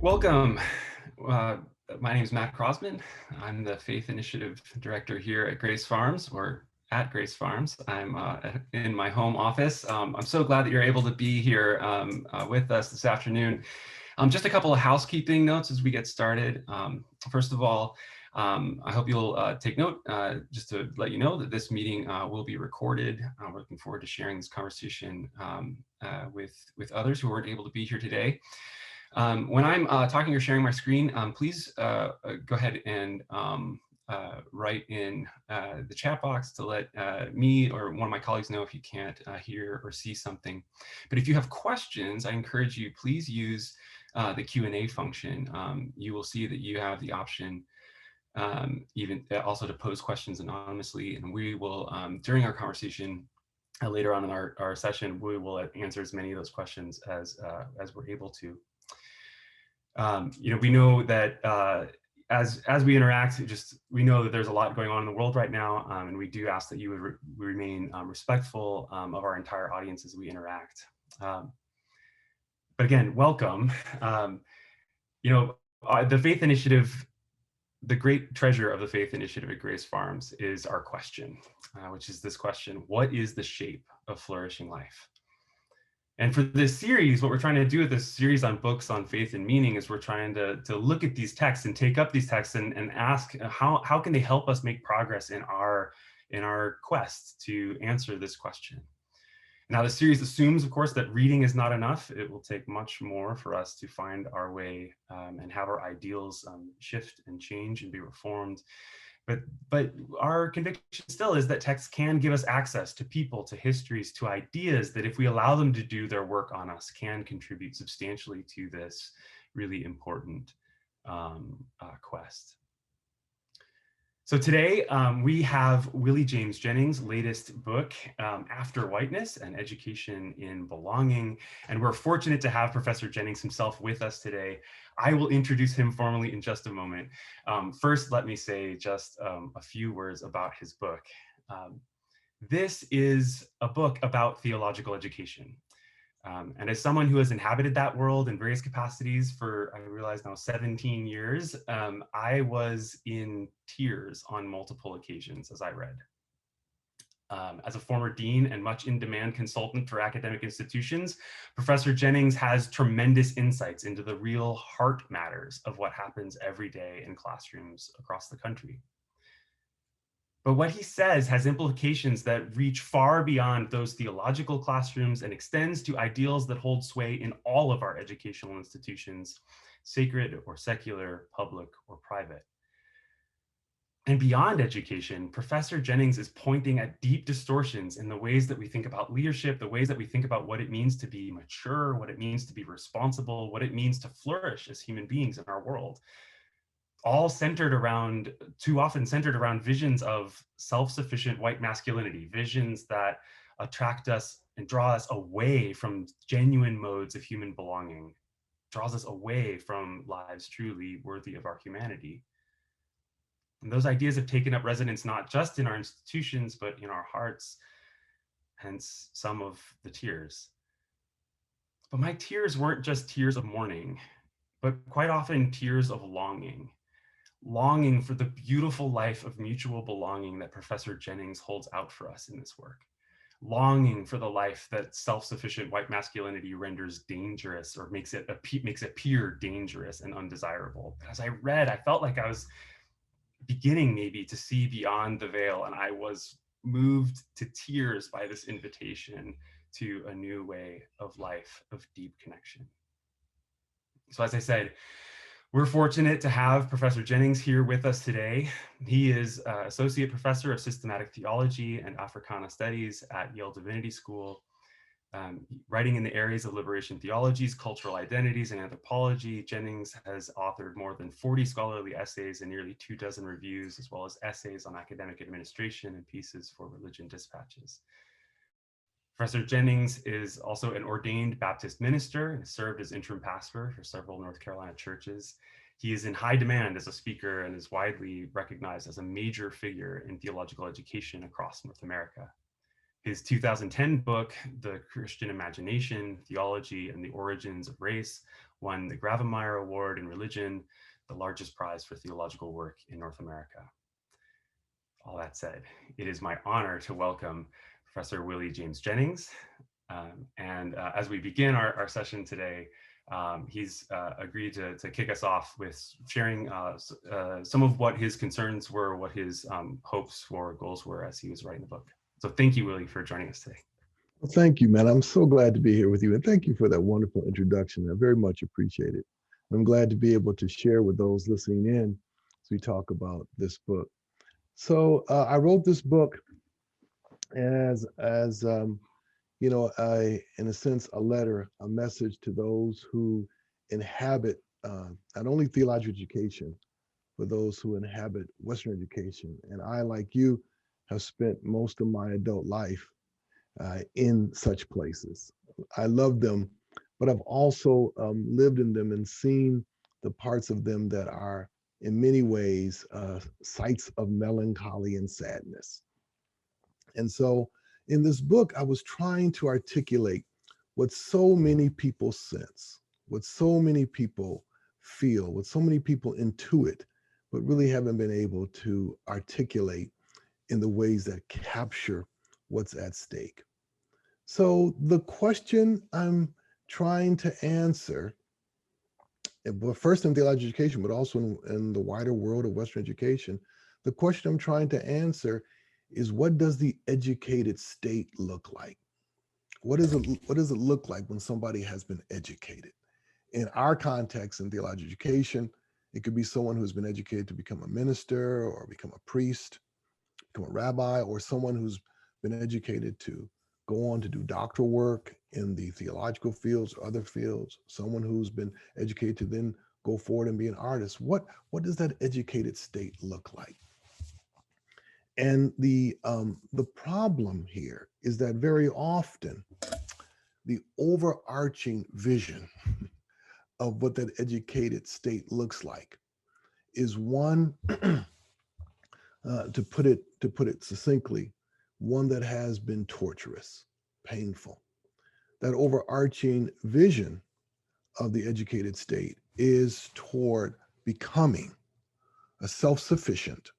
Welcome. Uh, my name is Matt Croasmun. I'm the Faith Initiative Director here at Grace Farms, or at Grace Farms. I'm in my home office. I'm so glad that you're able to be here with us this afternoon. Just a couple of housekeeping notes as we get started. First of all, I hope you'll take note, just to let you know that this meeting will be recorded. We're looking forward to sharing this conversation with others who weren't able to be here today. When I'm talking or sharing my screen, please go ahead and write in the chat box to let me or one of my colleagues know if you can't hear or see something. But if you have questions, I encourage you, please use the Q&A function. You will see that you have the option even also to pose questions anonymously, and we will, during our conversation, later on in our session, we will answer as many of those questions as we're able to. We know that as we interact, we know that there's a lot going on in the world right now, and we do ask that you would remain respectful of our entire audience as we interact. But again, welcome. The Faith Initiative, the great treasure of the Faith Initiative at Grace Farms is our question, which is this question: what is the shape of flourishing life? And for this series, what we're trying to do with this series on books on faith and meaning is we're trying to look at these texts and take up these texts and ask how can they help us make progress in our quest to answer this question. Now, the series assumes, of course, that reading is not enough. It will take much more for us to find our way and have our ideals shift and change and be reformed. But our conviction still is that texts can give us access to people, to histories, to ideas that, if we allow them to do their work on us, can contribute substantially to this really important quest. So today we have Willie James Jennings' latest book, After Whiteness, An Education in Belonging. And we're fortunate to have Professor Jennings himself with us today. I will introduce him formally in just a moment. First, let me say just a few words about his book. This is a book about theological education. And as someone who has inhabited that world in various capacities for, I realize now, 17 years, I was in tears on multiple occasions as I read. As a former dean and much in-demand consultant for academic institutions, Professor Jennings has tremendous insights into the real heart matters of what happens every day in classrooms across the country. But what he says has implications that reach far beyond those theological classrooms and extends to ideals that hold sway in all of our educational institutions, sacred or secular, public or private. And beyond education, Professor Jennings is pointing at deep distortions in the ways that we think about leadership, the ways that we think about what it means to be mature, what it means to be responsible, what it means to flourish as human beings in our world. All too often centered around visions of self-sufficient white masculinity, visions that attract us and draw us away from genuine modes of human belonging, draws us away from lives truly worthy of our humanity. And those ideas have taken up residence not just in our institutions, but in our hearts, hence some of the tears. But my tears weren't just tears of mourning, but quite often tears of longing for the beautiful life of mutual belonging that Professor Jennings holds out for us in this work. Longing for the life that self-sufficient white masculinity renders dangerous or makes it appear dangerous and undesirable. But as I read, I felt like I was beginning maybe to see beyond the veil, and I was moved to tears by this invitation to a new way of life, of deep connection. So as I said, we're fortunate to have Professor Jennings here with us today. He is Associate Professor of Systematic Theology and Africana Studies at Yale Divinity School. Writing in the areas of liberation theologies, cultural identities, and anthropology, Jennings has authored more than 40 scholarly essays and nearly 24 reviews, as well as essays on academic administration and pieces for religion dispatches. Professor Jennings is also an ordained Baptist minister and has served as interim pastor for several North Carolina churches. He is in high demand as a speaker and is widely recognized as a major figure in theological education across North America. His 2010 book, The Christian Imagination, Theology and the Origins of Race, won the Grawemeyer Award in Religion, the largest prize for theological work in North America. All that said, it is my honor to welcome Professor Willie James Jennings. As we begin our session today, he's agreed to kick us off with sharing some of what his concerns were, what his hopes or goals were as he was writing the book. So thank you, Willie, for joining us today. Well, thank you, man. I'm so glad to be here with you. And thank you for that wonderful introduction. I very much appreciate it. I'm glad to be able to share with those listening in as we talk about this book. So I wrote this book as you know, in a sense, a letter, a message to those who inhabit not only theological education, but those who inhabit Western education. And I, like you, have spent most of my adult life in such places. I love them, but I've also lived in them and seen the parts of them that are in many ways sites of melancholy and sadness. And so in this book, I was trying to articulate what so many people sense, what so many people feel, what so many people intuit, but really haven't been able to articulate in the ways that capture what's at stake. So the question I'm trying to answer, but first in theological education, but also in the wider world of Western education, the question I'm trying to answer is, what does the educated state look like? What does it look like when somebody has been educated? In our context in theological education, it could be someone who's been educated to become a minister or become a priest, become a rabbi, or someone who's been educated to go on to do doctoral work in the theological fields or other fields, someone who's been educated to then go forward and be an artist. What does that educated state look like? And the problem here is that very often the overarching vision of what that educated state looks like is one, to put it succinctly, one that has been torturous, painful. That overarching vision of the educated state is toward becoming a self-sufficient,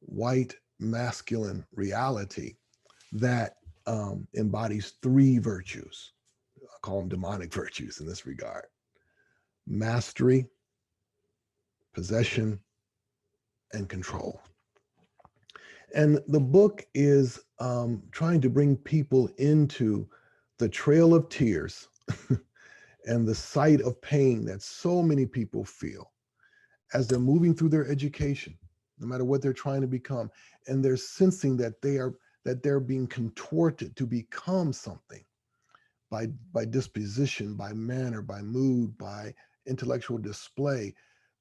white, masculine reality that embodies three virtues. I call them demonic virtues in this regard: mastery, possession, and control. And the book is trying to bring people into the trail of tears and the sight of pain that so many people feel as they're moving through their education, no matter what they're trying to become, and they're sensing that they're being contorted to become something by disposition, by manner, by mood, by intellectual display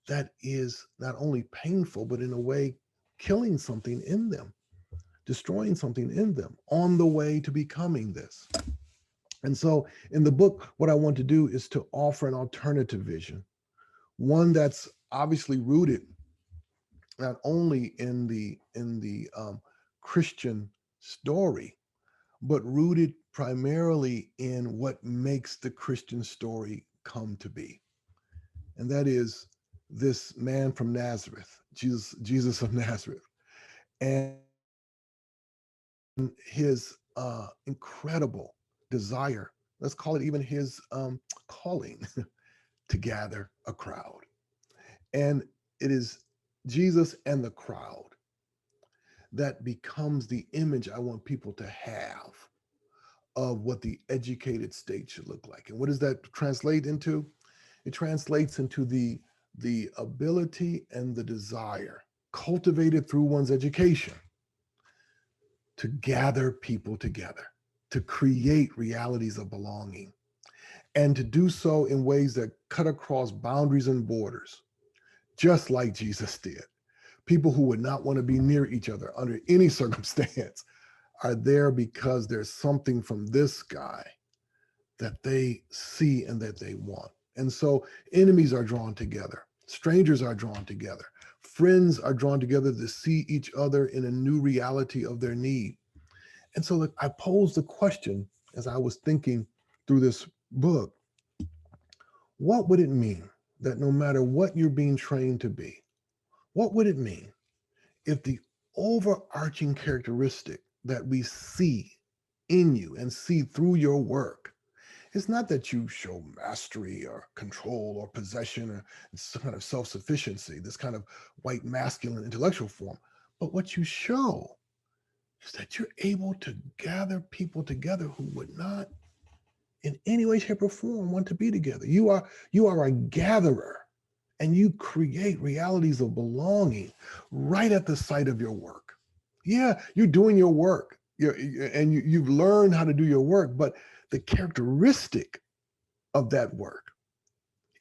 that is not only painful, but in a way killing something in them, destroying something in them on the way to becoming this. And so in the book, what I want to do is to offer an alternative vision, one that's obviously rooted not only in the Christian story, but rooted primarily in what makes the Christian story come to be. And that is this man from Nazareth, Jesus of Nazareth, and his incredible desire, let's call it even his calling, to gather a crowd. And it is Jesus and the crowd that becomes the image I want people to have of what the educated state should look like. And what does that translate into? It translates into the ability and the desire cultivated through one's education to gather people together, to create realities of belonging, and to do so in ways that cut across boundaries and borders, just like Jesus did. People who would not want to be near each other under any circumstance are there because there's something from this guy that they see and that they want. And so enemies are drawn together, strangers are drawn together, friends are drawn together to see each other in a new reality of their need. And so I posed the question as I was thinking through this book, what would it mean that no matter what you're being trained to be, what would it mean if the overarching characteristic that we see in you and see through your work, it's not that you show mastery or control or possession or some kind of self-sufficiency, this kind of white masculine intellectual form, but what you show is that you're able to gather people together who would not in any way, shape, or form want to be together. You are a gatherer, and you create realities of belonging right at the site of your work. Yeah, you're doing your work, you've learned how to do your work, but the characteristic of that work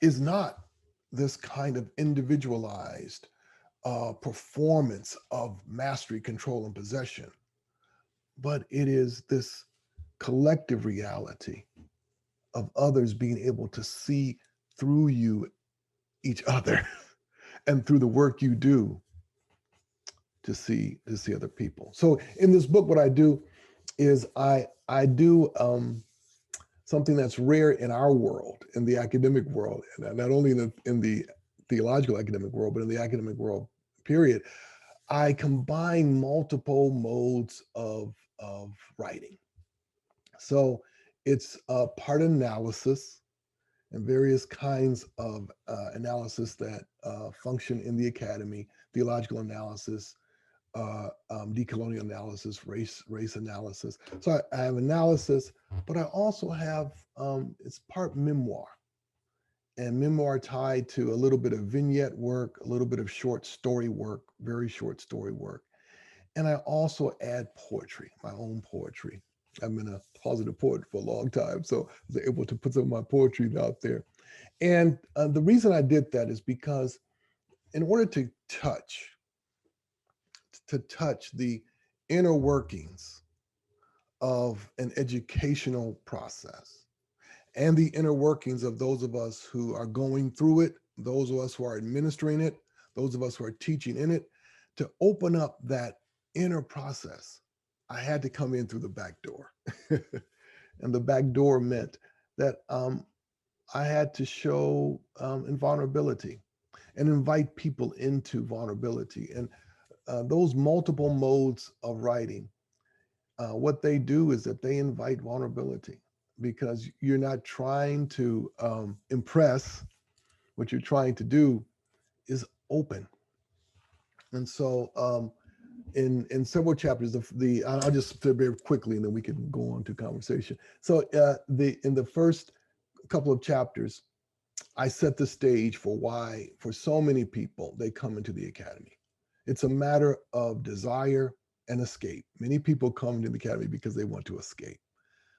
is not this kind of individualized performance of mastery, control, and possession, but it is this collective reality of others being able to see through you each other and through the work you do to see other people. So in this book, what I do is I do something that's rare in our world, in the academic world, and not only in the theological academic world, but in the academic world, period. I combine multiple modes of writing. So it's part analysis and various kinds of analysis that function in the academy, theological analysis, decolonial analysis, race analysis. So I have analysis, but I also have, it's part memoir, and memoir tied to a little bit of vignette work, a little bit of short story work, very short story work. And I also add poetry, my own poetry. I've been a positive poet for a long time, so I was able to put some of my poetry out there. And the reason I did that is because in order to touch the inner workings of an educational process and the inner workings of those of us who are going through it, those of us who are administering it, those of us who are teaching in it, to open up that inner process, I had to come in through the back door. And the back door meant that I had to show invulnerability and invite people into vulnerability. And those multiple modes of writing, what they do is that they invite vulnerability, because you're not trying to impress. What you're trying to do is open. And so in several chapters, I'll just say very quickly, and then we can go on to conversation. So in the first couple of chapters, I set the stage for why, for so many people, they come into the academy. It's a matter of desire and escape. Many people come into the academy because they want to escape.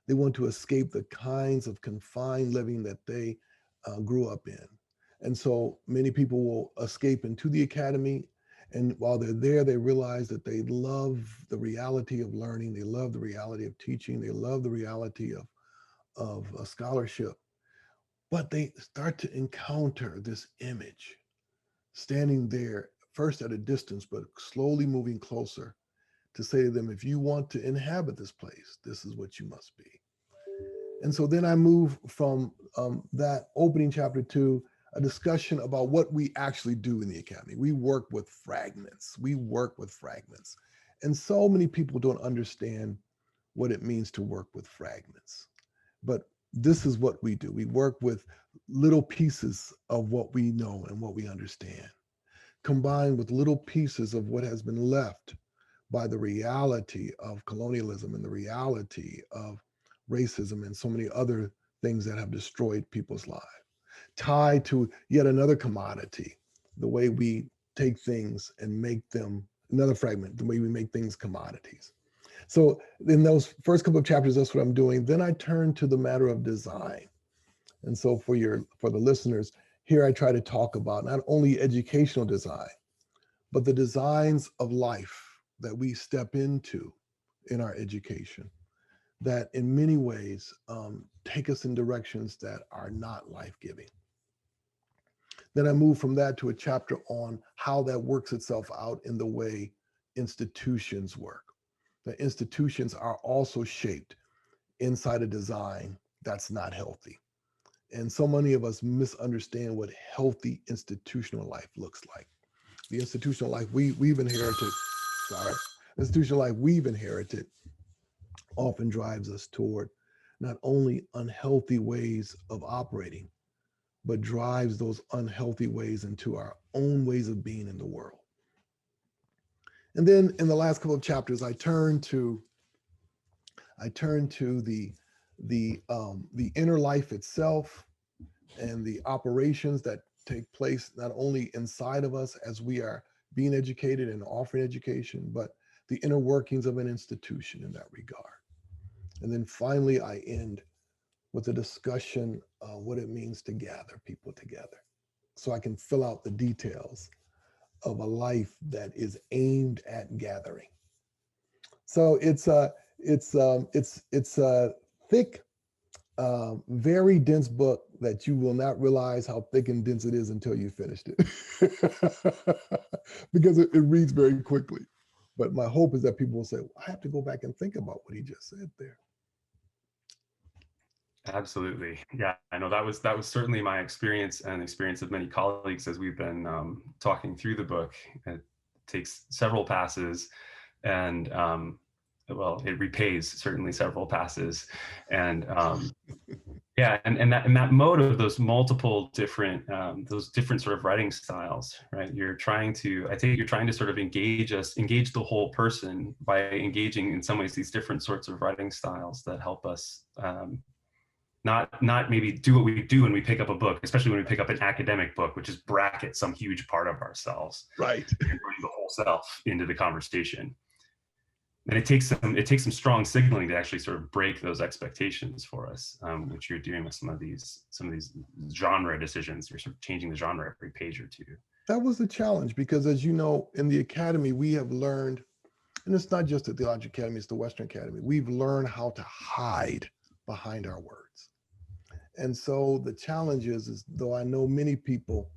They want to escape the kinds of confined living that they grew up in. And so many people will escape into the academy. And while they're there, they realize that they love the reality of learning. They love the reality of teaching. They love the reality of scholarship. But they start to encounter this image standing there, first at a distance, but slowly moving closer, to say to them, if you want to inhabit this place, this is what you must be. And so then I move from that opening chapter to a discussion about what we actually do in the academy. We work with fragments. We work with fragments. And so many people don't understand what it means to work with fragments. But this is what we do. We work with little pieces of what we know and what we understand, combined with little pieces of what has been left by the reality of colonialism and the reality of racism and so many other things that have destroyed people's lives, tied to yet another commodity, the way we take things and make them, another fragment, the way we make things commodities. So in those first couple of chapters, that's what I'm doing. Then I turn to the matter of design. And so for the listeners, here I try to talk about not only educational design, but the designs of life that we step into in our education, that in many ways take us in directions that are not life-giving. Then I move from that to a chapter on how that works itself out in the way institutions work. that institutions are also shaped inside a design that's not healthy. And so many of us misunderstand what healthy institutional life looks like. The institutional life we've inherited, sorry, institutional life we've inherited often drives us toward not only unhealthy ways of operating, but drives those unhealthy ways into our own ways of being in the world. And then in the last couple of chapters, I turn to the inner life itself and the operations that take place not only inside of us as we are being educated and offering education, but the inner workings of an institution in that regard. And then finally, I end with a discussion of what it means to gather people together, so I can fill out the details of a life that is aimed at gathering. So it's a thick, very dense book that you will not realize how thick and dense it is until you finished it, because it reads very quickly. But my hope is that people will say, I have to go back and think about what he just said there. Absolutely. Yeah, I know that was certainly my experience and the experience of many colleagues as we've been talking through the book. It takes several passes, and well, it repays certainly several passes, and yeah, and that mode of those multiple different those different sort of writing styles, right? I think you're trying to sort of engage the whole person by engaging in some ways these different sorts of writing styles that help us. Not maybe do what we do when we pick up a book, especially when we pick up an academic book, which is bracket some huge part of ourselves, right, and bring the whole self into the conversation. And it takes some strong signaling to actually sort of break those expectations for us, which you're doing with some of these genre decisions. You're sort of changing the genre every page or two. That was the challenge, because as you know, in the academy, we have learned, and it's not just the Theological Academy, it's the Western Academy, we've learned how to hide behind our words. And so the challenge is though I know many people,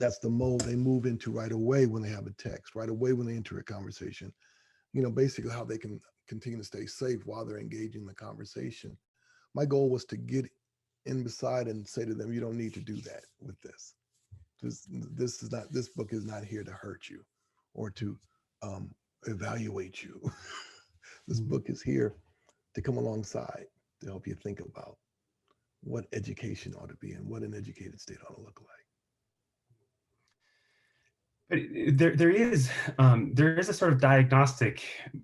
that's the mode they move into right away when they have a text, right away when they enter a conversation, basically how they can continue to stay safe while they're engaging in the conversation. My goal was to get in beside and say to them, you don't need to do that with this. This book is not here to hurt you or to evaluate you. This book is here to come alongside to help you think about what education ought to be and what an educated state ought to look But like. there is a sort of diagnostic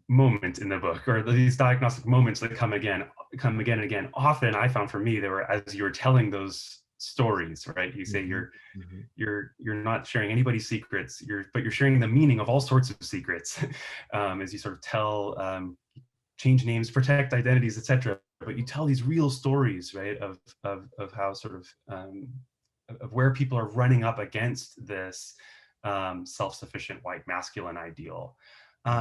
moment in the book, or these diagnostic moments that come again and again. Often, I found for me, they were as you were telling those stories, right? You say you're not sharing anybody's secrets, but you're sharing the meaning of all sorts of secrets as you sort of tell, change names, protect identities, etc. But you tell these real stories, right, of how sort of where people are running up against this self-sufficient white masculine ideal. I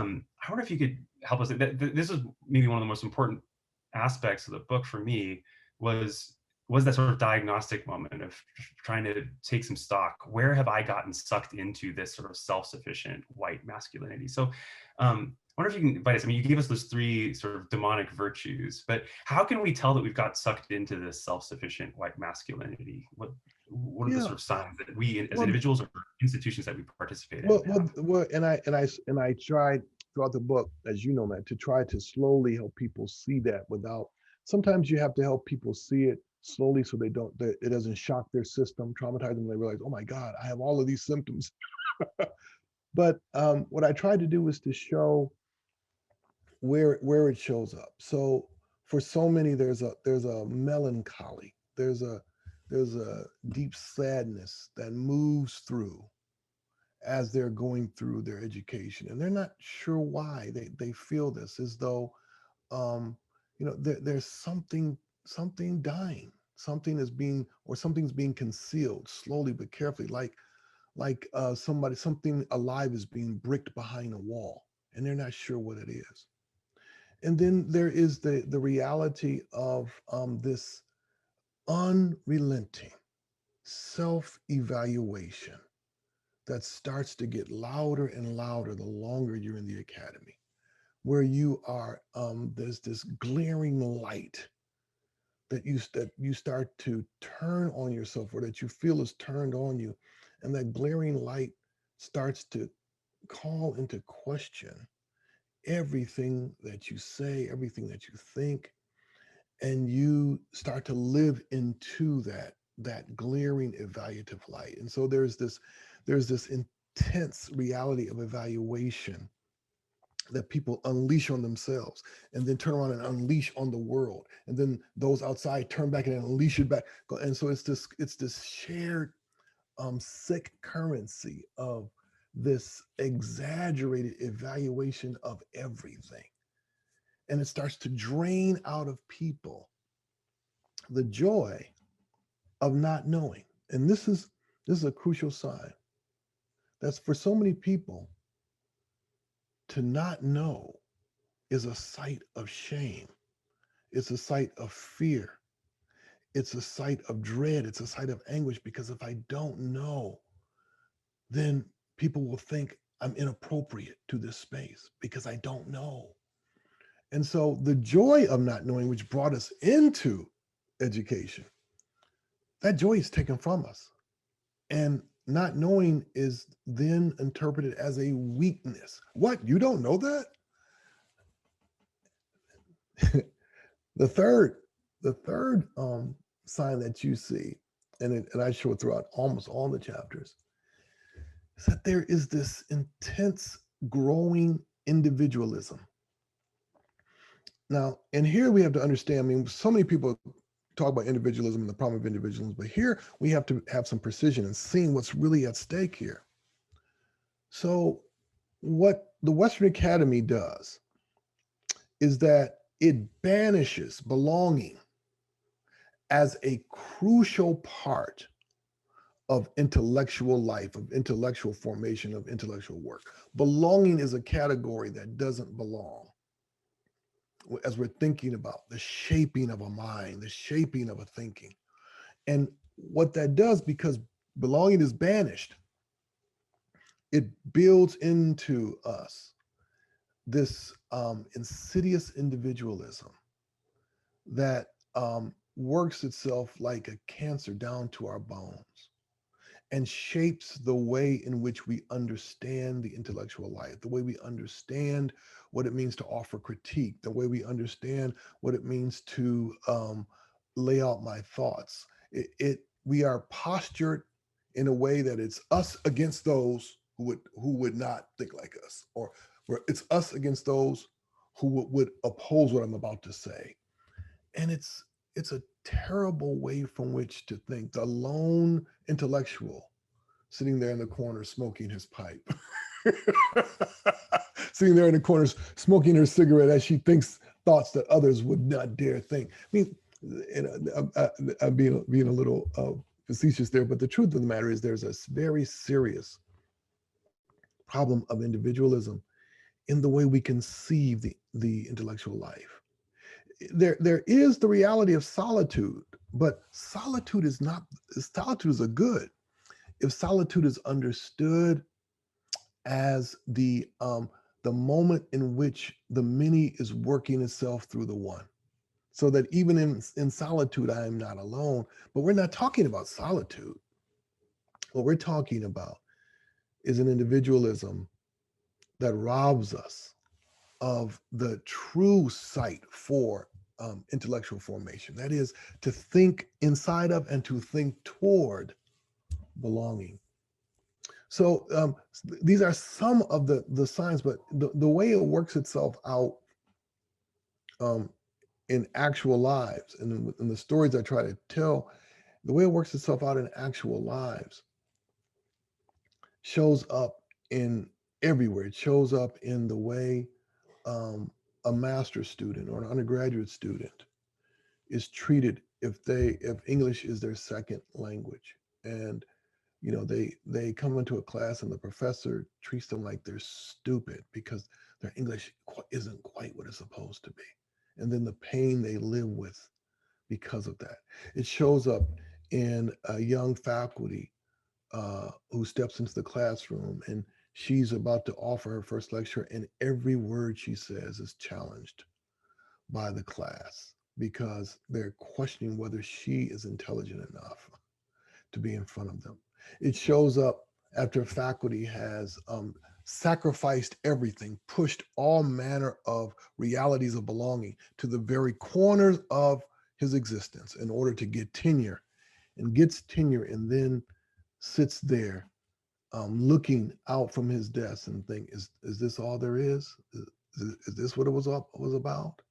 wonder if you could help us. This is maybe one of the most important aspects of the book for me was that sort of diagnostic moment of trying to take some stock. Where have I gotten sucked into this sort of self-sufficient white masculinity? So I wonder if you can invite us. I mean, you gave us those three sort of demonic virtues, but how can we tell that we've got sucked into this self-sufficient white masculinity? What are the sort of signs that we as individuals or institutions that we participate in have? And I tried throughout the book, as you know, man, to try to slowly help people see that without, sometimes you have to help people see it slowly so it doesn't shock their system, traumatize them, they realize, oh my God, I have all of these symptoms. But what I tried to do was to show where it shows up. So for so many, there's a melancholy, there's a deep sadness that moves through as they're going through their education, and they're not sure why they feel this, as though there's something dying, something's being concealed slowly but carefully, like something alive is being bricked behind a wall, and they're not sure what it is. And then there is the reality of this unrelenting self-evaluation that starts to get louder and louder the longer you're in the academy, where you are, there's this glaring light that you start to turn on yourself, or that you feel is turned on you, and that glaring light starts to call into question everything that you say, everything that you think, and you start to live into that glaring evaluative light. And so there's this intense reality of evaluation that people unleash on themselves, and then turn around and unleash on the world, and then those outside turn back and unleash it back. And so it's this shared sick currency of this exaggerated evaluation of everything, and it starts to drain out of people the joy of not knowing. And this is a crucial sign. That's for so many people, to not know is a site of shame. It's a site of fear. It's a site of dread. It's a site of anguish, because if I don't know, then people will think I'm inappropriate to this space because I don't know. And so the joy of not knowing, which brought us into education, that joy is taken from us. And not knowing is then interpreted as a weakness. What? You don't know that? the third, the third sign that you see, and I show it throughout almost all the chapters, is that there is this intense growing individualism. Now, and here we have to understand, I mean, so many people talk about individualism and the problem of individualism, but here we have to have some precision in seeing what's really at stake here. So, what the Western Academy does is that it banishes belonging as a crucial part of intellectual life, of intellectual formation, of intellectual work. Belonging is a category that doesn't belong as we're thinking about the shaping of a mind, the shaping of a thinking. And what that does, because belonging is banished, it builds into us this insidious individualism that works itself like a cancer down to our bones, and shapes the way in which we understand the intellectual life, the way we understand what it means to offer critique, the way we understand what it means to lay out my thoughts. We are postured in a way that it's us against those who would not think like us, or where it's us against those who would oppose what I'm about to say. And it's a terrible way from which to think. The lone intellectual sitting there in the corner smoking his pipe, sitting there in the corner smoking her cigarette as she thinks thoughts that others would not dare think. I mean, I'm being a little facetious there, but the truth of the matter is there's a very serious problem of individualism in the way we conceive the intellectual life. There is the reality of solitude, but solitude is a good if solitude is understood as the moment in which the many is working itself through the one, so that even in solitude I am not alone. But we're not talking about solitude. What we're talking about is an individualism that robs us of the true site for intellectual formation. That is, to think inside of and to think toward belonging. So these are some of the signs, but the way it works itself out um, in actual lives, and in the stories I try to tell, the way it works itself out in actual lives shows up in everywhere. It shows up in the way a master's student or an undergraduate student is treated if English is their second language, and they come into a class and the professor treats them like they're stupid because their English isn't quite what it's supposed to be, and then the pain they live with because of that. It shows up in a young faculty who steps into the classroom and She's about to offer her first lecture, and every word she says is challenged by the class because they're questioning whether she is intelligent enough to be in front of them. It shows up after faculty has sacrificed everything, pushed all manner of realities of belonging to the very corners of his existence in order to get tenure, and gets tenure, and then sits there looking out from his desk and think, is this all there is? Is this what it was about?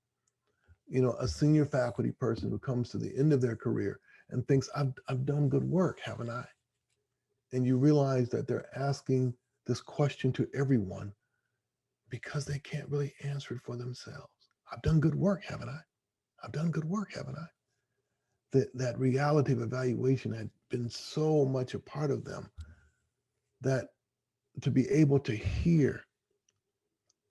You know, a senior faculty person who comes to the end of their career and thinks, I've done good work, haven't I? And you realize that they're asking this question to everyone because they can't really answer it for themselves. I've done good work, haven't I? I've done good work, haven't I? That reality of evaluation had been so much a part of them that to be able to hear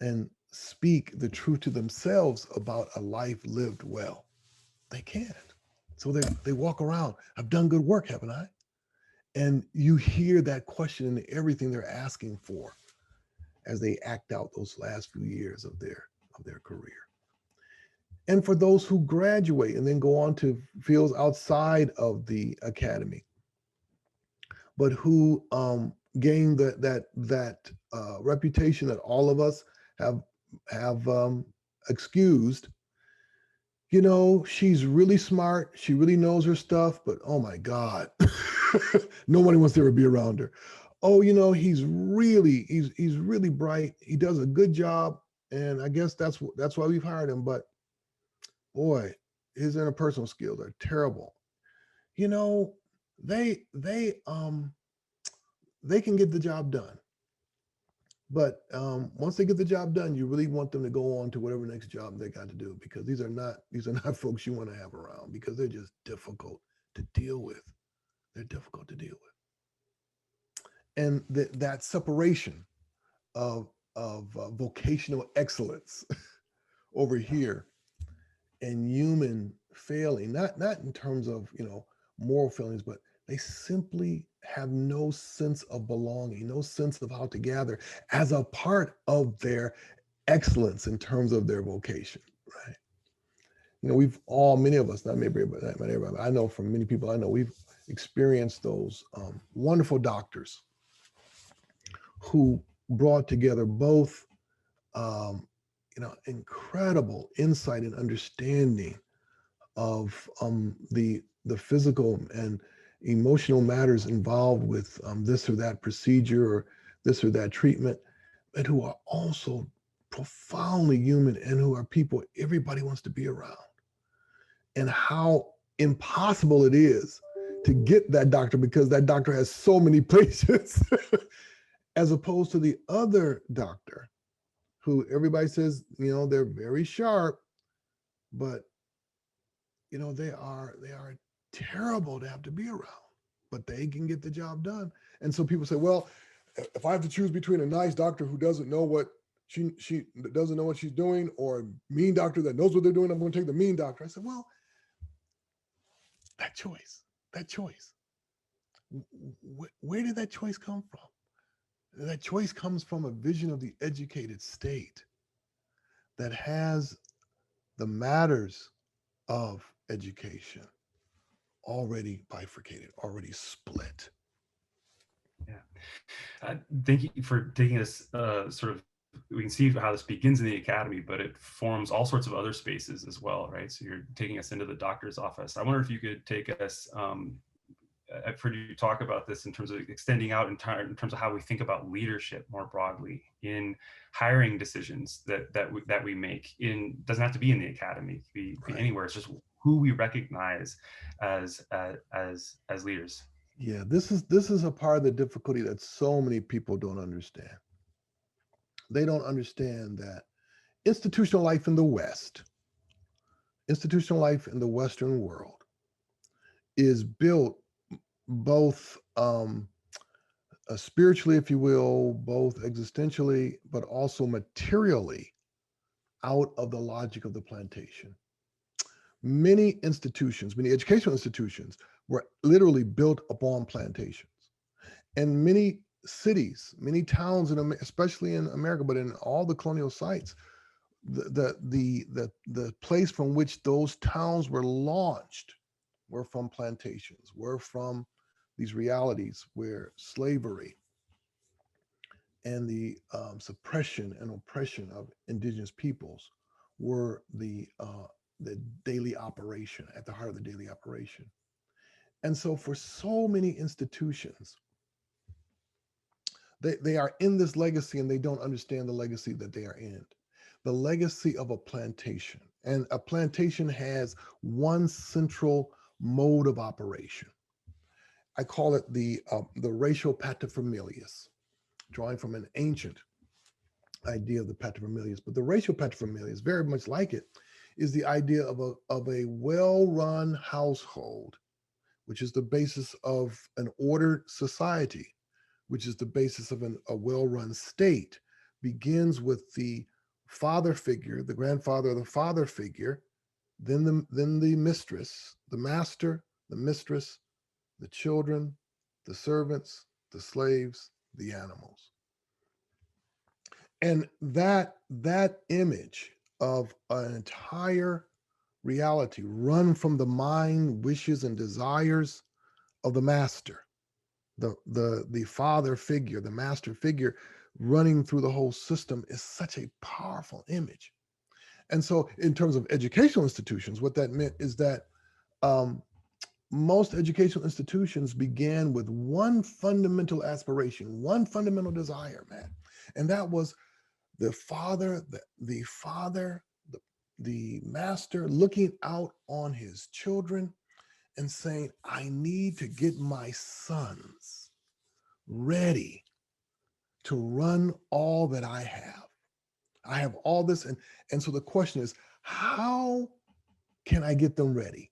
and speak the truth to themselves about a life lived well, they can't. So they walk around, I've done good work, haven't I? And you hear that question in everything they're asking for as they act out those last few years of their career. And for those who graduate and then go on to fields outside of the academy, but who gain that reputation that all of us have excused. You know, she's really smart. She really knows her stuff, but oh my God, nobody wants to ever be around her. Oh, you know, he's really bright. He does a good job, and I guess that's why we've hired him. But boy, his interpersonal skills are terrible. You know, they can get the job done, but once they get the job done, you really want them to go on to whatever next job they got to do, because these are not folks you want to have around, because they're just difficult to deal with. They're difficult to deal with, and that separation of vocational excellence over here and human failing, not in terms of moral failings, but they simply have no sense of belonging, no sense of how to gather as a part of their excellence in terms of their vocation, right? You know, we've all, many of us, not maybe everybody, not everybody, but I know from many people I know, we've experienced those wonderful doctors who brought together both, incredible insight and understanding of the physical and emotional matters involved with this or that procedure or this or that treatment, and who are also profoundly human and who are people everybody wants to be around. And how impossible it is to get that doctor because that doctor has so many patients, as opposed to the other doctor who everybody says, they're very sharp, but they are terrible to have to be around, but they can get the job done. And so people say, well, if I have to choose between a nice doctor who doesn't know what she doesn't know what she's doing, or a mean doctor that knows what they're doing, I'm going to take the mean doctor. I said, well, that choice, where did that choice come from? That choice comes from a vision of the educated state that has the matters of education already bifurcated, already split. Yeah. Thank you for taking us sort of, we can see how this begins in the academy, but it forms all sorts of other spaces as well, right? So you're taking us into the doctor's office. I wonder if you could take us, I've heard you talk about this in terms of extending out in terms of how we think about leadership more broadly in hiring decisions that we make. Doesn't have to be in the academy, it could be anywhere. It's just who we recognize as leaders. Yeah, this is a part of the difficulty that so many people don't understand. They don't understand that institutional life in the West, institutional life in the Western world, is built both spiritually, if you will, both existentially, but also materially out of the logic of the plantation. Many institutions, many educational institutions, were literally built upon plantations. And many cities, many towns especially in America, but in all the colonial sites, the place from which those towns were launched were from plantations, were from these realities where slavery and the suppression and oppression of indigenous peoples were the daily operation, at the heart of the daily operation. And so for so many institutions, they are in this legacy and they don't understand the legacy that they are in. The legacy of a plantation. And a plantation has one central mode of operation. I call it the ratio paterfamilias, drawing from an ancient idea of the paterfamilias. But the ratio paterfamilias, very much like it, is the idea of a well-run household, which is the basis of an ordered society, which is the basis of a well-run state, begins with the father figure, the grandfather or the father figure, then the mistress, the master, the mistress, the children, the servants, the slaves, the animals. And that image of an entire reality run from the mind, wishes, and desires of the master, the father figure, the master figure running through the whole system is such a powerful image. And so in terms of educational institutions, what that meant is that most educational institutions began with one fundamental aspiration, one fundamental desire, man. And that was the father, the master looking out on his children and saying, I need to get my sons ready to run all that I have. I have all this. And so the question is, how can I get them ready?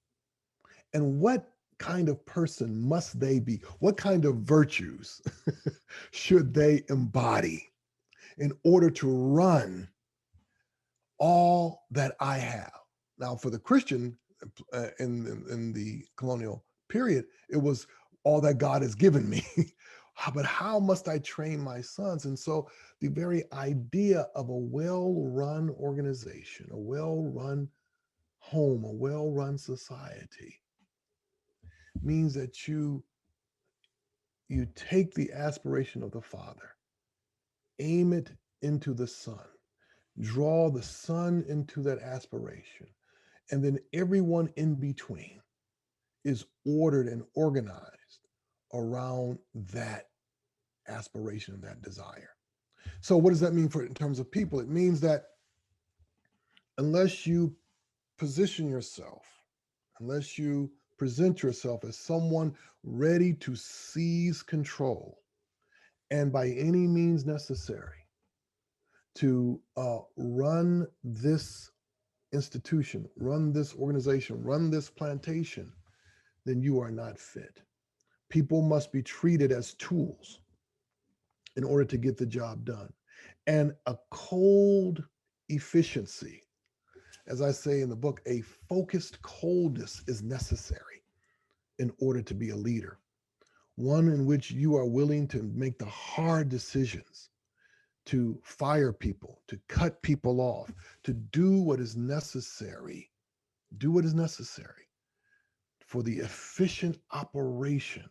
And what kind of person must they be? What kind of virtues should they embody in order to run all that I have? Now, for the Christian in the colonial period, it was all that God has given me. But how must I train my sons? And so the very idea of a well-run organization, a well-run home, a well-run society means that you take the aspiration of the father, aim it into the son, draw the son into that aspiration, and then everyone in between is ordered and organized around that aspiration, that desire. So what does that mean in terms of people? It means that unless you position yourself, unless you present yourself as someone ready to seize control and by any means necessary to run this institution, run this organization, run this plantation, then you are not fit. People must be treated as tools in order to get the job done. And a cold efficiency, as I say in the book, a focused coldness is necessary in order to be a leader. One in which you are willing to make the hard decisions, to fire people, to cut people off, to do what is necessary, for the efficient operation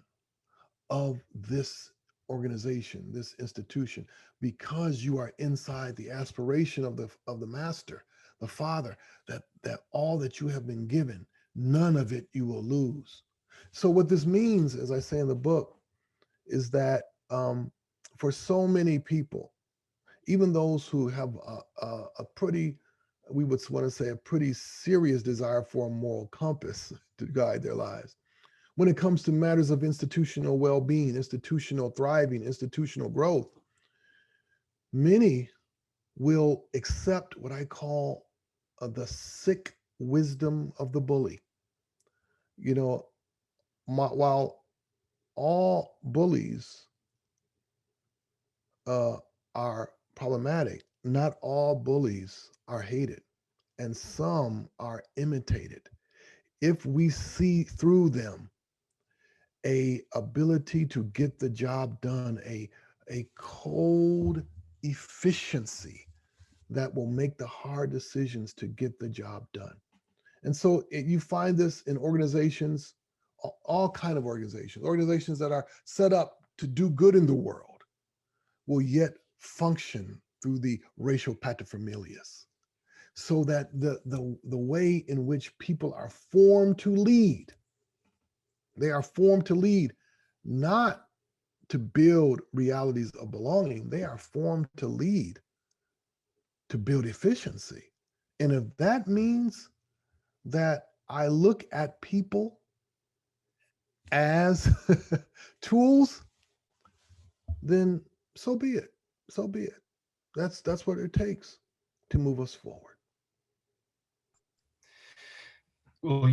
of this organization, this institution, because you are inside the aspiration of the master, the father, that all that you have been given, none of it you will lose. So what this means, as I say in the book, is that for so many people, even those who have a pretty, we would want to say, a pretty serious desire for a moral compass to guide their lives, when it comes to matters of institutional well-being, institutional thriving, institutional growth, many will accept what I call the sick wisdom of the bully. You know, while all bullies are problematic, not all bullies are hated, and some are imitated. If we see through them a ability to get the job done, a cold efficiency that will make the hard decisions to get the job done. And so you find this in organizations, all kind of organizations that are set up to do good in the world will yet function through the racial paterfamilias, so that the way in which people are formed to lead, they are formed to lead, not to build realities of belonging. They are formed to lead, to build efficiency. And if that means that I look at people as tools, then so be it. So be it. That's what it takes to move us forward. Well,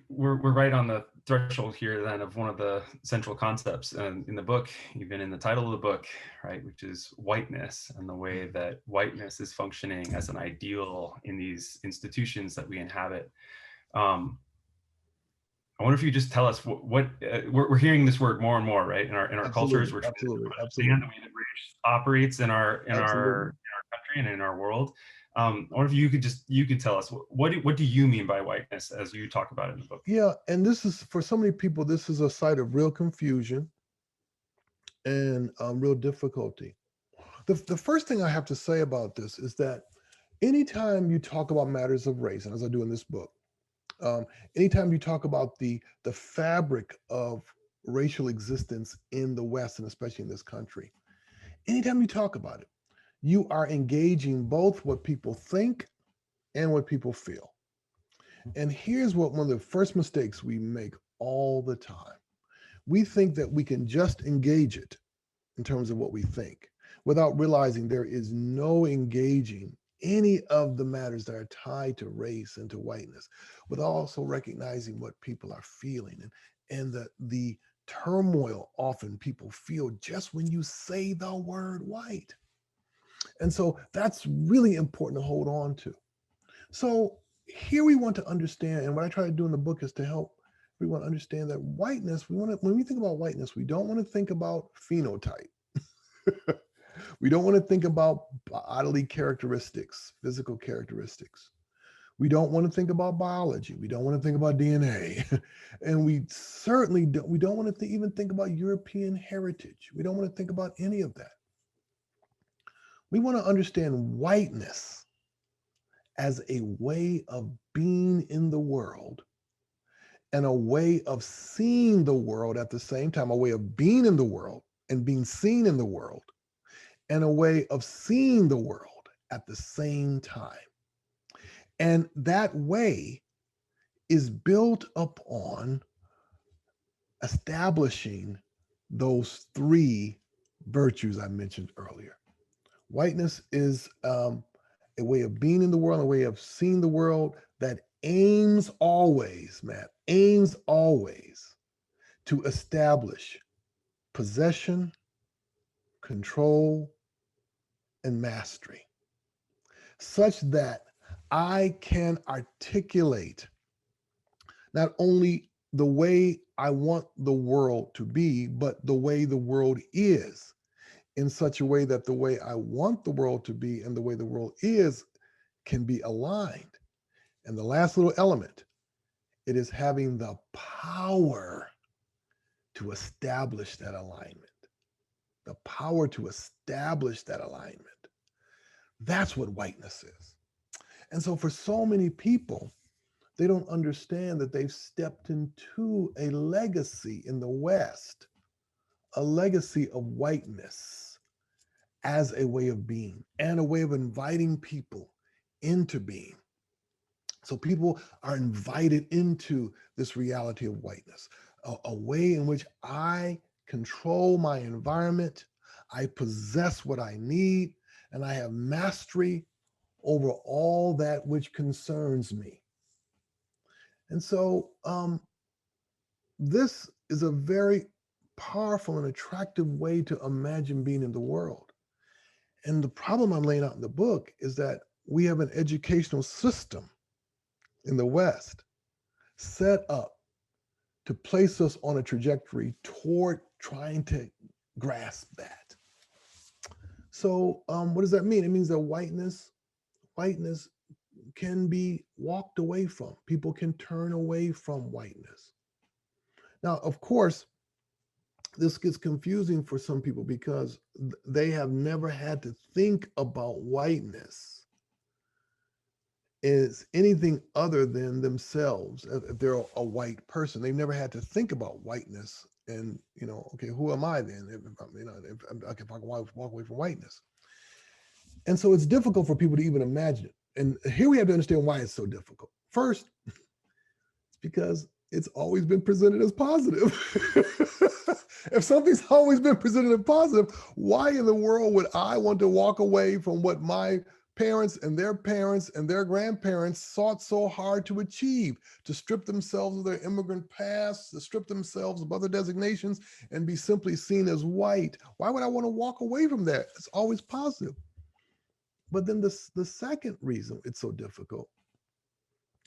we're right on the threshold here then of one of the central concepts in the book, even in the title of the book, right, which is whiteness, and the way that whiteness is functioning as an ideal in these institutions that we inhabit. I wonder if you just tell us what we're hearing this word more and more, right? In our cultures, Absolutely, we're trying absolutely, to understand absolutely, the way that race operates in our absolutely. country and in our world. I wonder if you could tell us what do you mean by whiteness as you talk about it in the book? Yeah, and this is, for so many people, this is a site of real confusion and real difficulty. The first thing I have to say about this is that anytime you talk about matters of race, and as I do in this book, um, anytime you talk about the fabric of racial existence in the West, and especially in this country, anytime you talk about it, you are engaging both what people think and what people feel. And here's what one of the first mistakes we make all the time. We think that we can just engage it in terms of what we think without realizing there is no engaging any of the matters that are tied to race and to whiteness, with also recognizing what people are feeling, and the turmoil often people feel just when you say the word white. And so that's really important to hold on to. So here we want to understand, and what I try to do in the book is to help everyone understand that whiteness, when we think about whiteness, we don't want to think about phenotype. We don't want to think about bodily characteristics, physical characteristics. We don't want to think about biology. We don't want to think about DNA. And we certainly don't want to even think about European heritage. We don't want to think about any of that. We want to understand whiteness as a way of being in the world, and a way of seeing the world at the same time, a way of being in the world and being seen in the world, and a way of seeing the world at the same time. And that way is built upon establishing those three virtues I mentioned earlier. Whiteness is a way of being in the world, a way of seeing the world that aims always, Matt, aims always to establish possession, control, and mastery, such that I can articulate not only the way I want the world to be, but the way the world is, in such a way that the way I want the world to be and the way the world is can be aligned. And the last little element, it is having the power to establish that alignment, the power to establish that alignment. That's what whiteness is. And so for so many people, they don't understand that they've stepped into a legacy in the West, a legacy of whiteness as a way of being and a way of inviting people into being. So people are invited into this reality of whiteness, a way in which I control my environment, I possess what I need, and I have mastery over all that which concerns me. And so this is a very powerful and attractive way to imagine being in the world. And the problem I'm laying out in the book is that we have an educational system in the West set up to place us on a trajectory toward trying to grasp that. So what does that mean? It means that whiteness can be walked away from. People can turn away from whiteness. Now, of course, this gets confusing for some people because they have never had to think about whiteness as anything other than themselves. If they're a white person, they've never had to think about whiteness. And okay, who am I then? If I can walk away from whiteness, and so it's difficult for people to even imagine it. And here we have to understand why it's so difficult. First, it's because it's always been presented as positive. If something's always been presented as positive, why in the world would I want to walk away from what my parents and their grandparents sought so hard to achieve, to strip themselves of their immigrant past, to strip themselves of other designations and be simply seen as white? Why would I want to walk away from that? It's always positive. But then the second reason it's so difficult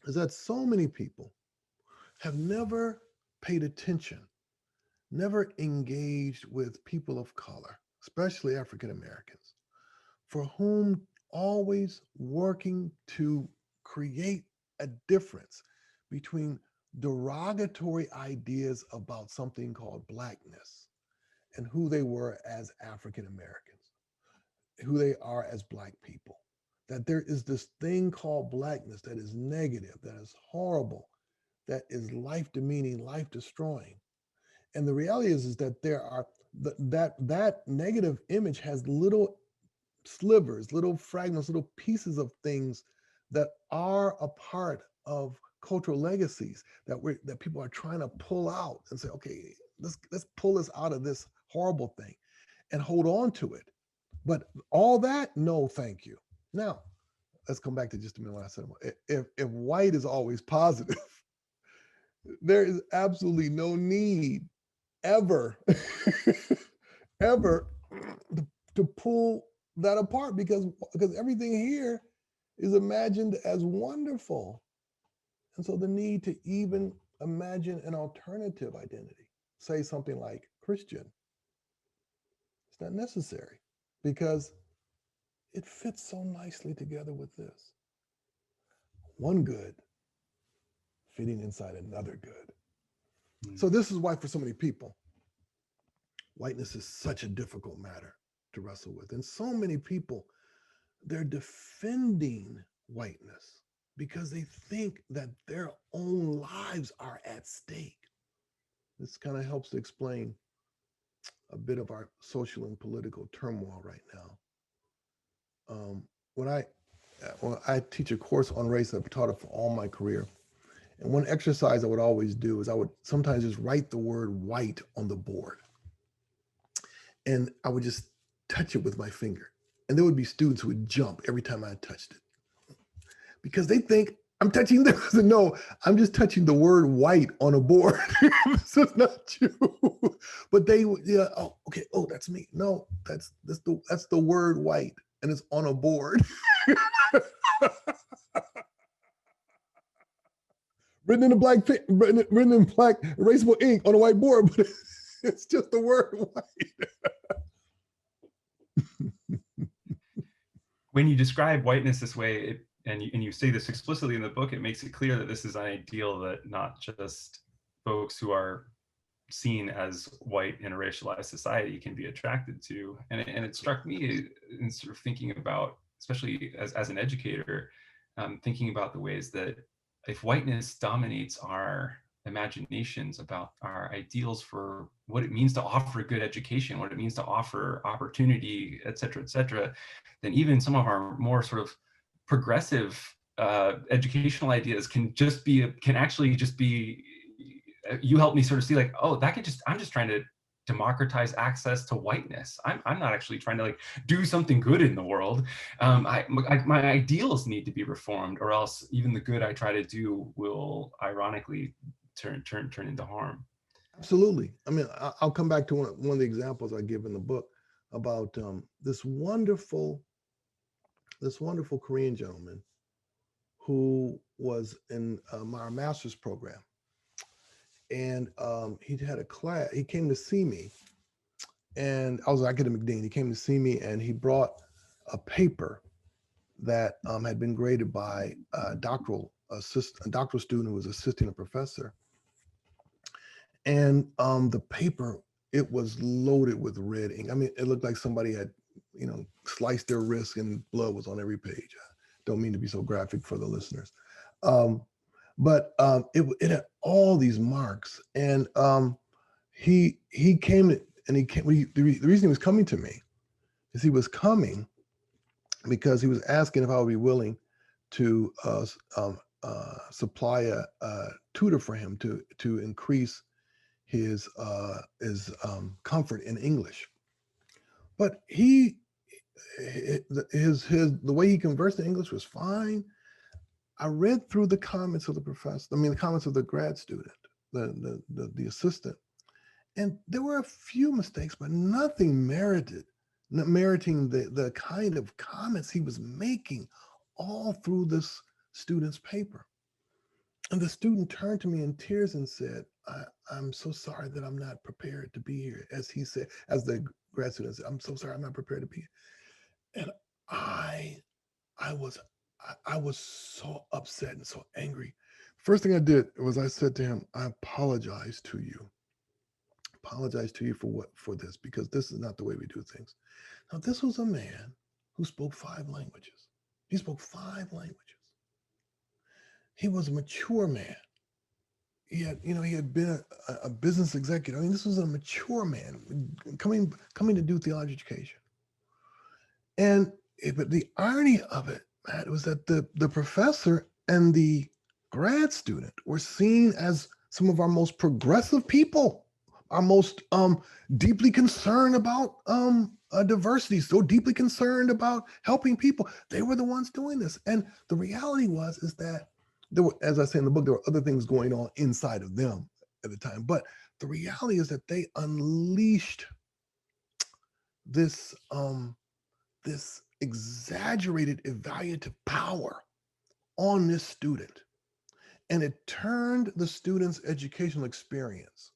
is that so many people have never paid attention, never engaged with people of color, especially African Americans, for whom always working to create a difference between derogatory ideas about something called Blackness and who they were as African Americans, who they are as Black people. That there is this thing called Blackness that is negative, that is horrible, that is life demeaning, life destroying. And the reality is that there are that negative image has little slivers, little fragments, little pieces of things that are a part of cultural legacies that people are trying to pull out and say, okay, let's pull this out of this horrible thing and hold on to it. But all that, no, thank you. Now, let's come back to just a minute what I said. If white is always positive, there is absolutely no need ever, ever to pull that apart because everything here is imagined as wonderful. And so the need to even imagine an alternative identity, say something like Christian, it's not necessary because it fits so nicely together with this. One good fitting inside another good. So this is why for so many people, whiteness is such a difficult matter to wrestle with. And so many people, they're defending whiteness because they think that their own lives are at stake. This kind of helps to explain a bit of our social and political turmoil right now. When I teach a course on race, I've taught it for all my career. And one exercise I would always do is I would sometimes just write the word white on the board. And I would just touch it with my finger. And there would be students who would jump every time I touched it because they think I'm touching them. No, I'm just touching the word white on a board. This is not you. But they, yeah, oh, okay, oh, that's me. No, that's the word white, and it's on a board. written in black erasable ink on a white board, but it's just the word white. When you describe whiteness this way, and you say this explicitly in the book, it makes it clear that this is an ideal that not just folks who are seen as white in a racialized society can be attracted to. And it struck me in sort of thinking about, especially as an educator, thinking about the ways that if whiteness dominates our imaginations about our ideals for what it means to offer a good education, what it means to offer opportunity, et cetera, then even some of our more sort of progressive educational ideas can actually just be, you help me sort of see like, oh, I'm just trying to democratize access to whiteness. I'm not actually trying to like do something good in the world. My ideals need to be reformed, or else even the good I try to do will ironically turn into harm. Absolutely. I mean, I'll come back to one of the examples I give in the book about this wonderful Korean gentleman who was in our master's program. And he had a class, he came to see me. and I was an academic dean. He came to see me, and he brought a paper that had been graded by a doctoral student who was assisting a professor. And the paper, it was loaded with red ink. I mean, it looked like somebody had, sliced their wrist and blood was on every page. I don't mean to be so graphic for the listeners. Um, but it had all these marks. And he came and he came. The reason he was coming to me is he was coming because he was asking if I would be willing to supply a tutor for him to increase his comfort in English. But the way he conversed in English was fine. I read through the comments of the professor. I mean, the comments of the grad student, the assistant, and there were a few mistakes, but nothing meriting the kind of comments he was making all through this student's paper. And the student turned to me in tears and said, I'm so sorry that I'm not prepared to be here. As he said, as the grad student said, I'm so sorry I'm not prepared to be here. And I was I was so upset and so angry. First thing I did was I said to him, I apologize to you. Apologize to you for this, because this is not the way we do things. Now, this was a man who spoke 5 languages. He spoke 5 languages. He was a mature man. He had been a business executive. I mean, this was a mature man coming to do theological education. But the irony of it, Matt, was that the professor and the grad student were seen as some of our most progressive people, our most deeply concerned about diversity, so deeply concerned about helping people. They were the ones doing this. And the reality is that there were, as I say in the book, there were other things going on inside of them at the time. But the reality is that they unleashed this this exaggerated evaluative power on this student. And it turned the student's educational experience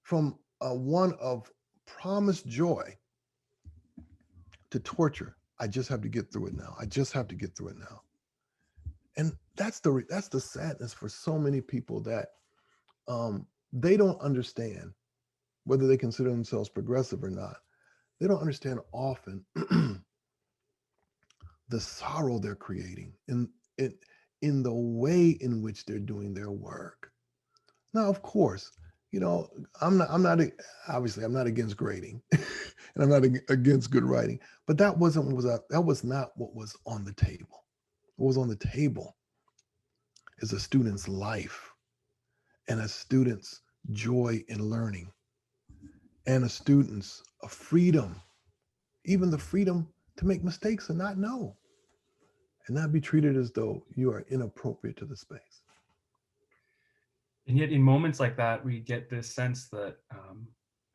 from one of promised joy to torture. I just have to get through it now. I just have to get through it now. And that's the sadness for so many people, that they don't understand, whether they consider themselves progressive or not. They don't understand often the sorrow they're creating in the way in which they're doing their work. Now, of course, I'm not obviously I'm not against grading, and I'm not against good writing, but that was not what was on the table. What was on the table is a student's life, and a student's joy in learning, and a student's freedom, even the freedom to make mistakes and not know, and not be treated as though you are inappropriate to the space. And yet in moments like that, we get this sense that,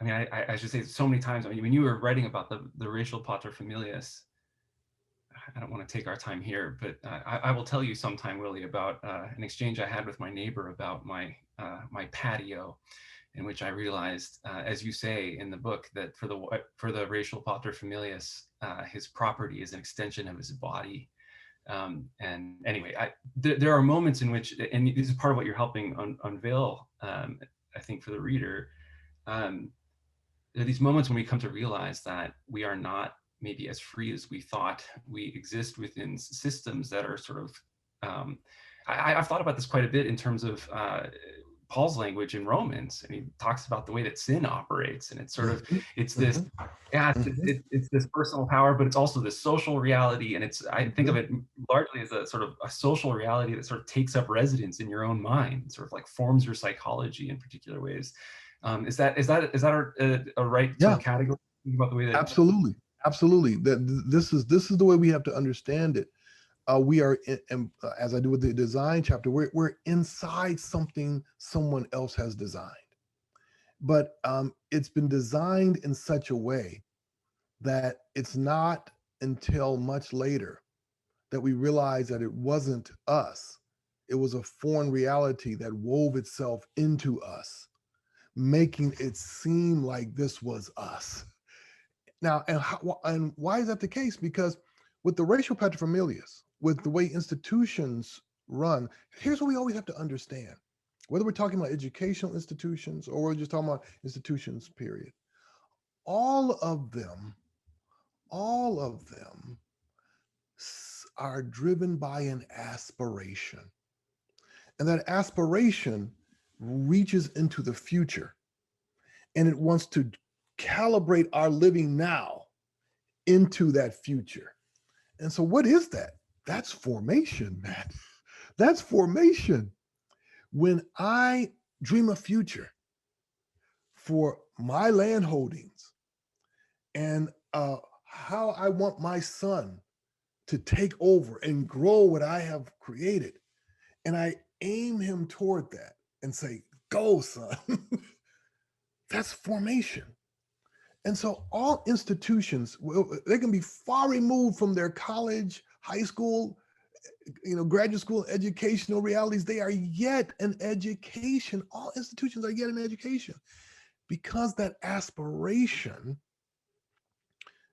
I should say so many times, when you were writing about the racial paterfamilias, I don't want to take our time here, but I will tell you sometime, Willie, about an exchange I had with my neighbor about my patio, in which I realized, as you say in the book, that for the racial paterfamilias, his property is an extension of his body. And anyway, there are moments in which, and this is part of what you're helping unveil, I think, for the reader. There are these moments when we come to realize that we are not maybe as free as we thought. We exist within systems that are sort of, I've thought about this quite a bit in terms of Paul's language in Romans, and he talks about the way that sin operates, and it's sort of, it's this, it's this personal power, but it's also this social reality, and I think of it largely as a sort of a social reality that sort of takes up residence in your own mind, sort of like forms your psychology in particular ways. Is that a right sort of category about the way that? Absolutely. This is the way we have to understand it. We are, as I do with the design chapter, we're inside something someone else has designed, but it's been designed in such a way that it's not until much later that we realize that it wasn't us. It was a foreign reality that wove itself into us, making it seem like this was us. Now, and why is that the case? Because with the racial paterfamilias, with the way institutions run, here's what we always have to understand. Whether we're talking about educational institutions or we're just talking about institutions, period, all of them, all of them are driven by an aspiration. And that aspiration reaches into the future and it wants to calibrate our living now into that future. And so, what is that? That's formation, man. That's formation. When I dream a future for my land holdings and how I want my son to take over and grow what I have created, and I aim him toward that and say, go, son, that's formation. And so all institutions, they can be far removed from their college, high school, graduate school educational realities. They are yet an education. All institutions are yet an education because that aspiration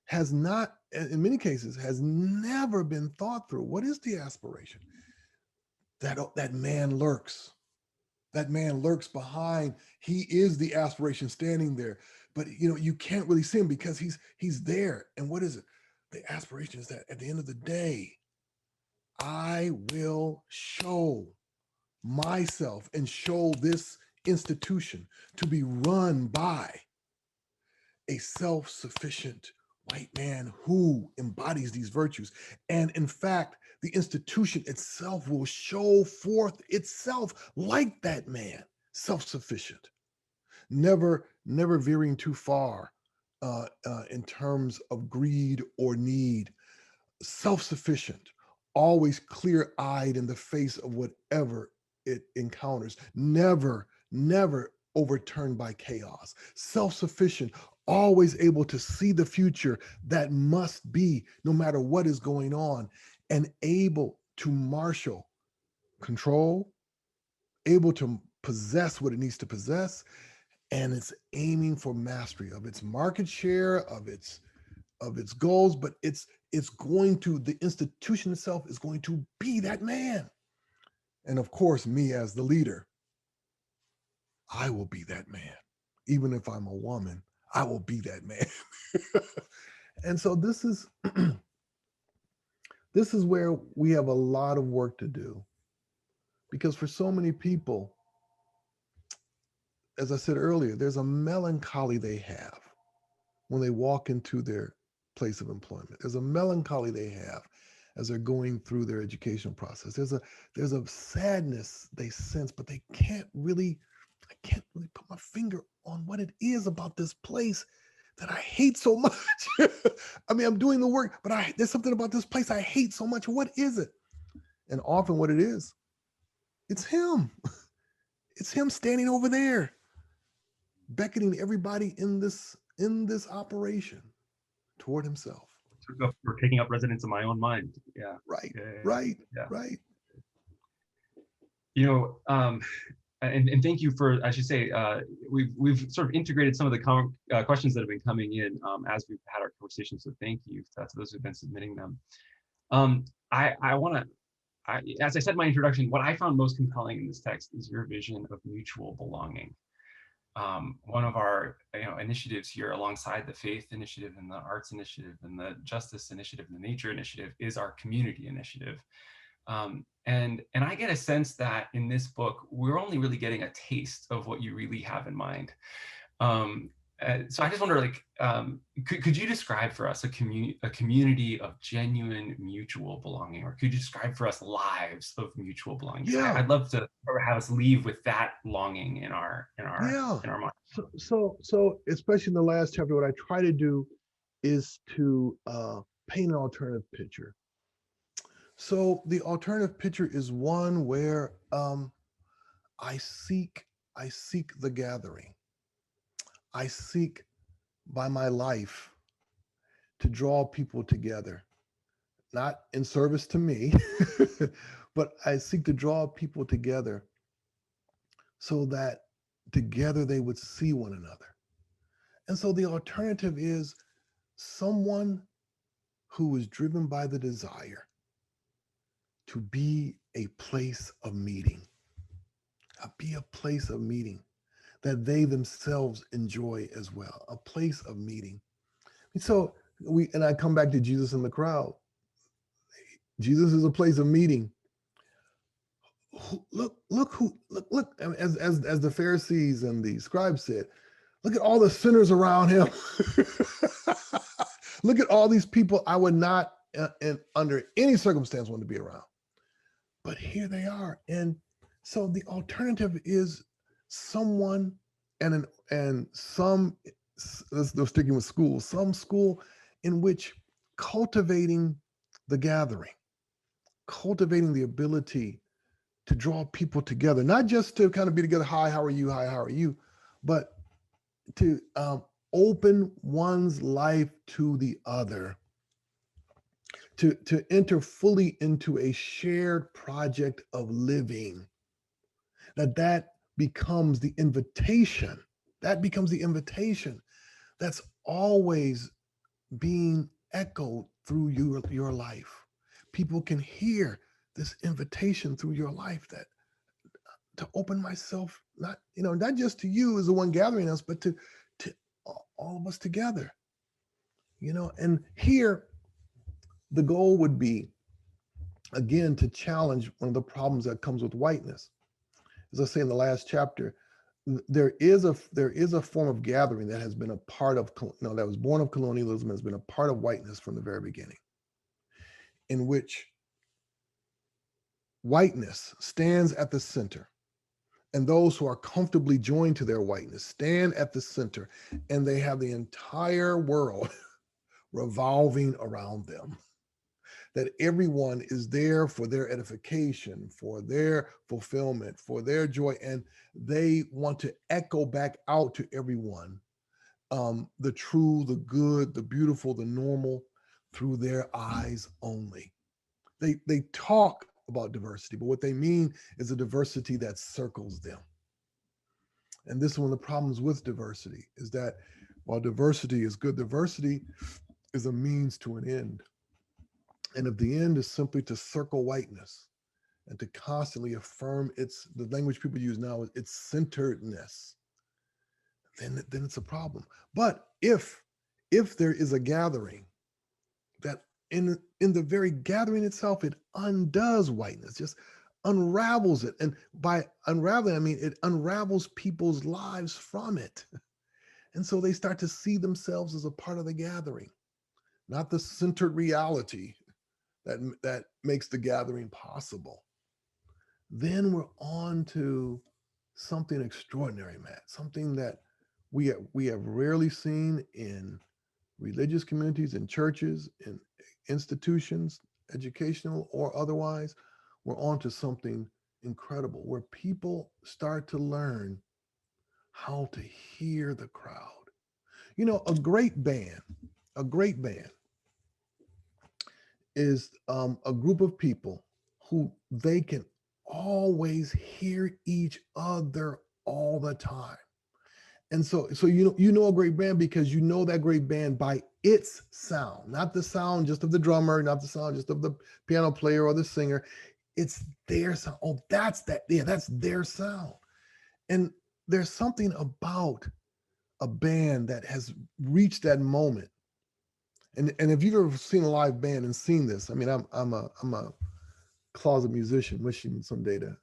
has not, in many cases, has never been thought through. What is the aspiration? That man lurks. That man lurks behind. He is the aspiration standing there, but you can't really see him because he's there. And what is it? The aspiration is that at the end of the day, I will show myself and show this institution to be run by a self-sufficient white man who embodies these virtues. And in fact, the institution itself will show forth itself like that man, self-sufficient, never veering too far in terms of greed or need, self-sufficient, always clear-eyed in the face of whatever it encounters, never overturned by chaos, self-sufficient, always able to see the future that must be no matter what is going on, and able to marshal control, able to possess what it needs to possess, and it's aiming for mastery of its market share, of its goals, but it's going to, the institution itself is going to be that man. And of course, me as the leader, I will be that man. Even if I'm a woman, I will be that man. And so this is this is where we have a lot of work to do, because for so many people, as I said earlier, there's a melancholy they have when they walk into their place of employment. There's a melancholy they have as they're going through their educational process. There's a sadness they sense, but I can't really put my finger on what it is about this place that I hate so much. I mean, I'm doing the work, but there's something about this place I hate so much. What is it? And often what it is, it's him. It's him standing over there, beckoning everybody in this operation toward himself. For taking up residence in my own mind. Yeah. Right. Yeah. Right. Yeah. Right. And thank you for, I should say, we've sort of integrated some of the questions that have been coming in as we've had our conversation. So thank you to those who've been submitting them. I want to, as I said in my introduction, what I found most compelling in this text is your vision of mutual belonging. One of our initiatives here, alongside the faith initiative and the arts initiative and the justice initiative and the nature initiative, is our community initiative. And I get a sense that in this book, we're only really getting a taste of what you really have in mind. So I just wonder, could you describe for us a community of genuine mutual belonging, or could you describe for us lives of mutual belonging? Yeah. I'd love to have us leave with that longing in our mind. So especially in the last chapter, what I try to do is to paint an alternative picture. So the alternative picture is one where I seek the gathering. I seek by my life to draw people together, not in service to me, but I seek to draw people together so that together they would see one another. And so the alternative is someone who is driven by the desire to be a place of meeting, be a place of meeting that they themselves enjoy as well, a place of meeting. And so I come back to Jesus in the crowd. Jesus is a place of meeting. Look, as the Pharisees and the scribes said, look at all the sinners around him. Look at all these people I would not under any circumstance want to be around. But here they are. And so the alternative is someone and some, let's sticking with school, some school in which cultivating the gathering, cultivating the ability to draw people together, not just to kind of be together, hi, how are you, hi, how are you, but to open one's life to the other, to enter fully into a shared project of living, that becomes the invitation. That becomes the invitation that's always being echoed through your life. People can hear this invitation through your life, that to open myself, not just to you as the one gathering us, but to all of us together. And here the goal would be, again, to challenge one of the problems that comes with whiteness. As I say in the last chapter, there is a form of gathering that has been a part of, that was born of colonialism, has been a part of whiteness from the very beginning, in which whiteness stands at the center, and those who are comfortably joined to their whiteness stand at the center, and they have the entire world revolving around them. That everyone is there for their edification, for their fulfillment, for their joy, and they want to echo back out to everyone the true, the good, the beautiful, the normal through their eyes only. They talk about diversity, but what they mean is a diversity that circles them. And this is one of the problems with diversity, is that while diversity is good, diversity is a means to an end. And if the end is simply to circle whiteness and to constantly affirm the language people use now, its centeredness, then it's a problem. But if there is a gathering that in the very gathering itself, it undoes whiteness, just unravels it. And by unraveling, I mean it unravels people's lives from it. And so they start to see themselves as a part of the gathering, not the centered reality that makes the gathering possible. Then we're on to something extraordinary, Matt, something that we have rarely seen in religious communities, in churches, in institutions, educational or otherwise. We're on to something incredible, where people start to learn how to hear the crowd. A great band is a group of people who they can always hear each other all the time. And so you know a great band because you know that great band by its sound, not the sound just of the drummer, not the sound just of the piano player or the singer. It's their sound. Oh, that's their sound. And there's something about a band that has reached that moment. And if you've ever seen a live band and seen this, I mean, I'm a closet musician, wishing someday to,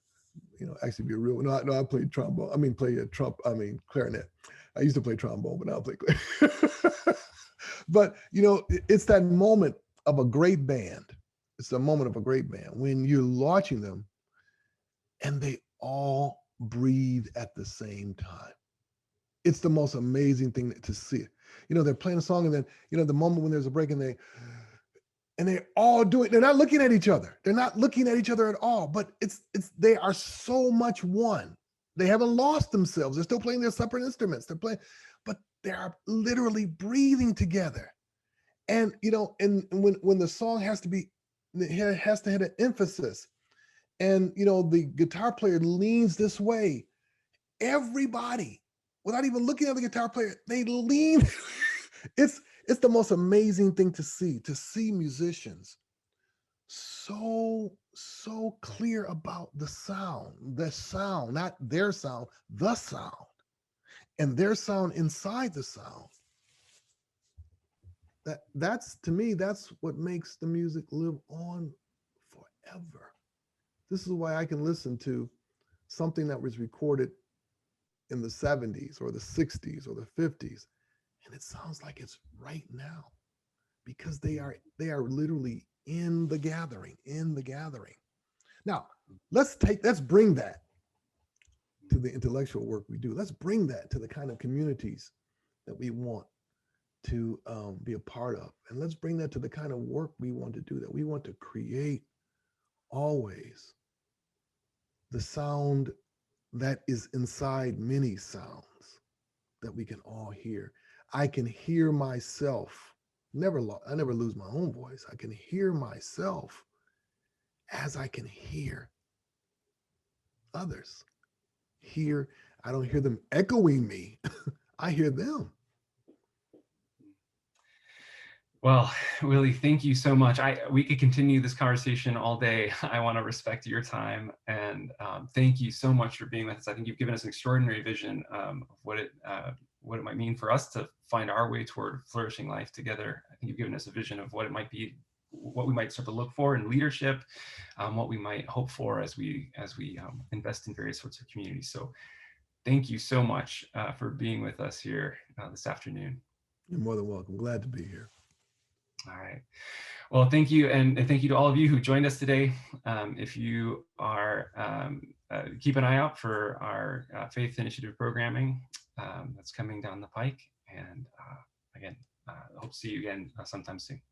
actually be a real. No, I played trombone. Clarinet. I used to play trombone, but now I play clarinet. But it's that moment of a great band. It's the moment of a great band when you're watching them, and they all breathe at the same time. It's the most amazing thing to see. They're playing a song, and then the moment when there's a break, and they all do it. They're not looking at each other. They're not looking at each other at all. But they are so much one. They haven't lost themselves. They're still playing their separate instruments. They're playing, but they are literally breathing together. And and when the song has to hit an emphasis, and the guitar player leans this way, everybody, without even looking at the guitar player, they lean. It's It's the most amazing thing to see musicians so clear about the sound, not their sound, the sound, and their sound inside the sound. That's to me, that's what makes the music live on forever. This is why I can listen to something that was recorded in the 70s or the 60s or the 50s, and it sounds like it's right now, because they are literally in the gathering. Now, let's bring that to the intellectual work we do. Let's bring that to the kind of communities that we want to be a part of. And let's bring that to the kind of work we want to do, that we want to create always the sound that is inside many sounds that we can all hear. I can hear myself. I never lose my own voice. I can hear myself as I can hear others. I don't hear them echoing me. I hear them. Well, Willie, thank you so much. We could continue this conversation all day. I want to respect your time, and thank you so much for being with us. I think you've given us an extraordinary vision of what it might mean for us to find our way toward flourishing life together. I think you've given us a vision of what it might be, what we might start to look for in leadership, what we might hope for as we invest in various sorts of communities. So thank you so much for being with us here this afternoon. You're more than welcome. Glad to be here. All right. Well, thank you. And thank you to all of you who joined us today. If you are, keep an eye out for our Faith Initiative programming that's coming down the pike. And again, hope to see you again sometime soon.